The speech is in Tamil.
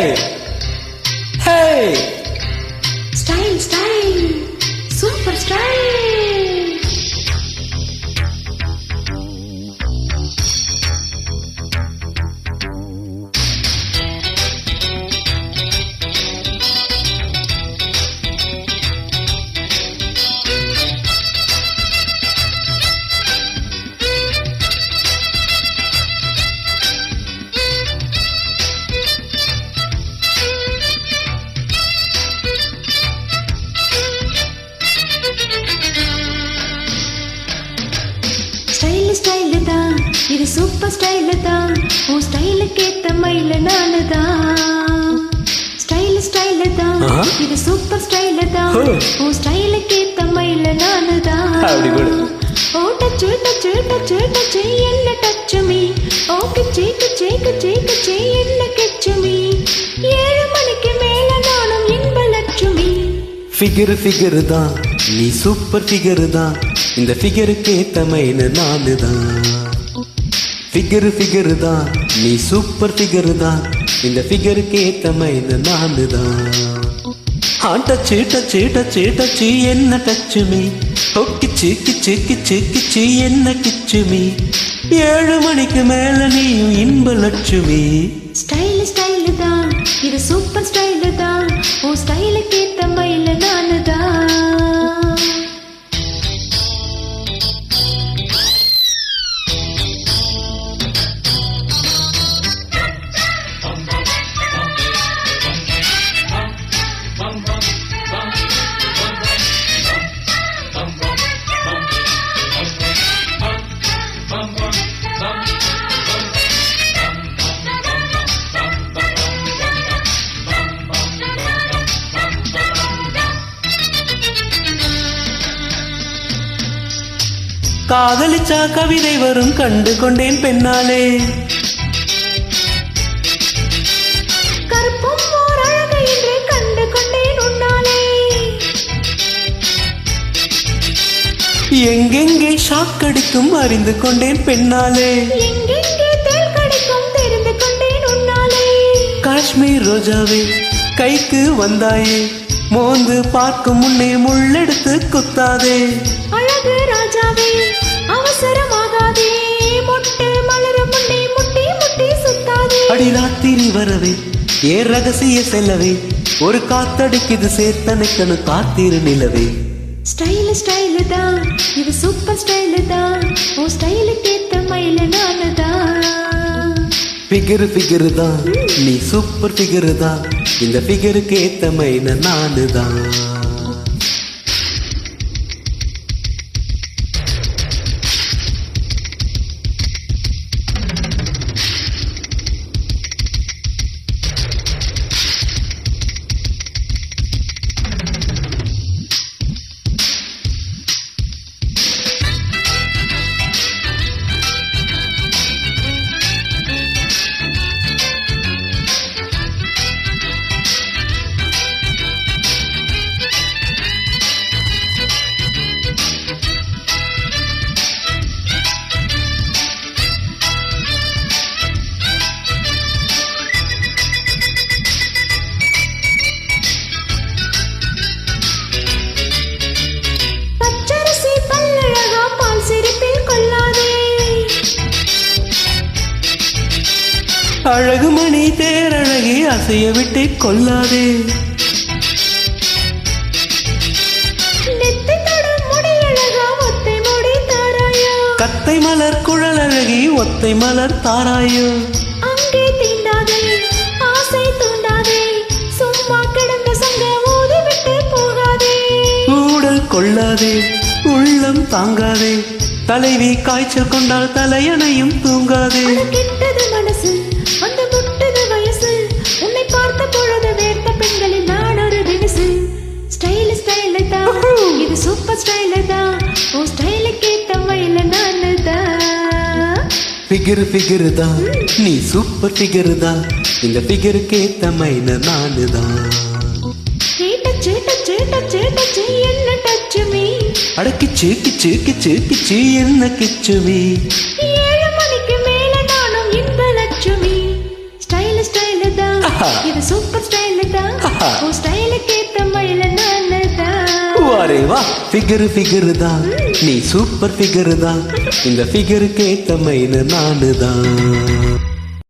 Hey! Style, style, super style. Style style தான் இது சூப்பர் ஸ்டைல் தான் உன் ஸ்டைலுக்கு ஏத்த மயில நானு தான் ஸ்டைல் ஸ்டைல் தான் இது சூப்பர் ஸ்டைல் தான் உன் ஸ்டைலுக்கு ஏத்த மயில நானு தான் ஓ டச்சு டச்சு டச்சு டச்சு என்ன டச்சு மீ ஓ கிச்சி கிச்சி கிச்சி கிச்சி என்ன கிச்சு மீ 7 மணிக்கு மேல நானும் இன்ப லட்சுமி ஃபிகர் தான் நீ சூப்பர் ஃபிகர் தான் இந்த ஃபிகருக்கு ஏத்த மயில நானு தான் ஃபிகர் தான் நீ சூப்பர் ஃபிகர் தான் இந்த ஃபிகருக்கு ஏத்த மயில நானு தான் டச்சு டச்சு டச்சு டச்சு என்ன டச்சு மீ ஓ கிச்சு கிச்சு கிச்சு கிச்சு என்ன கிச்சு மீ 7 மணிக்கு மேல நீயும் இன்ப லட்சுமி ஸ்டைல் ஸ்டைல் தான் இது சூப்பர் ஸ்டைல் தான் உன் ஸ்டைலுக்கு ஏத்த மயில நானு தான் காதலிச்சா கவிதை வரும் கண்டு கொண்டேன் பெண்ணாலே கருப்பும் ஓர் அழகு என்று கண்டு கொண்டேன் உன்னாலே எங்கெங்கே ஷாக்கடிக்கும் அறிந்து கொண்டேன் பெண்ணாலே எங்கெங்கே தேள் கடிக்கும் தெரிந்து கொண்டேன் உன்னாலே காஷ்மீர் ரோஜாவே கைக்கு வந்தாயே மோந்து பார்க்கும் முன்னே முள்ளெடுத்து குத்தாதே அழகு ராஜாவே அவசரமாகாதே மொட்டு மலரும் முன்னே முட்டி முட்டி சுத்தாதே அடி ராத்திரி வரவே ஏ ரகசிய செல்லவே ஒரு காத்தடிக்குது சேர்த்தனைக்கனு காத்திரு நிலவே ஸ்டைல் ஸ்டைல் தான் இது சூப்பர் ஸ்டைல் தான் உன் ஸ்டைலுக்கு ஏத்த மயில நானு தான் ஃபிகர் தான் நீ சூப்பர் ஃபிகர் தான் இந்த ஃபிகருக்கு ஏத்த மயில நானு தான் அழகு மணி தேரழகி அசைய விட்டு கொல்லாதே கத்தை மலர் குழல் அழகி ஒத்தை மலர் தாராயோ அங்கே தீண்டாதே ஆசை தூண்டாதே சும்மா கிடந்த சங்க ஊதி விட்டு போகாதே ஊடல் கொள்ளாதே உள்ளம் தாங்காதே தலைவி காய்ச்சல் கொண்டால் தலையணையும் தூங்காதே கிட்டது மனசு அந்த முட்டது வயசு உன்னை பார்த்த பொழுது வேர்த்த பெண்களில் நான் ஒரு தினசு ஸ்டைல் ஸ்டைல் தான் இது சூப்பர் ஸ்டைல் தான் உன் ஸ்டைலுக்கு ஏத்த மயில நானு தான் ஃபிகர் தான் நீ சூப்பர் ஃபிகர் தான் இந்த ஃபிகருக்கு ஏத்த மயில நானு தான் டச்சு டச்சு டச்சு டச்சு என்ன டச்சு மீ அடக்கிச்சு கிச்சு கிச்சு கிச்சு என்ன கிச்சு மீ 7 மணிக்கு மேல நானும் இன்ப லட்சுமி ஸ்டைல் ஸ்டைல் தான் இது சூப்பர் ஸ்டைல் தான் உன் ஸ்டைலுக்கு ஏத்த மயில நானு தான் வாரே வா ஃபிகர் தான் நீ சூப்பர் ஃபிகர் தான் இந்த ஃபிகருக்கு ஏத்த மயில நானு தான்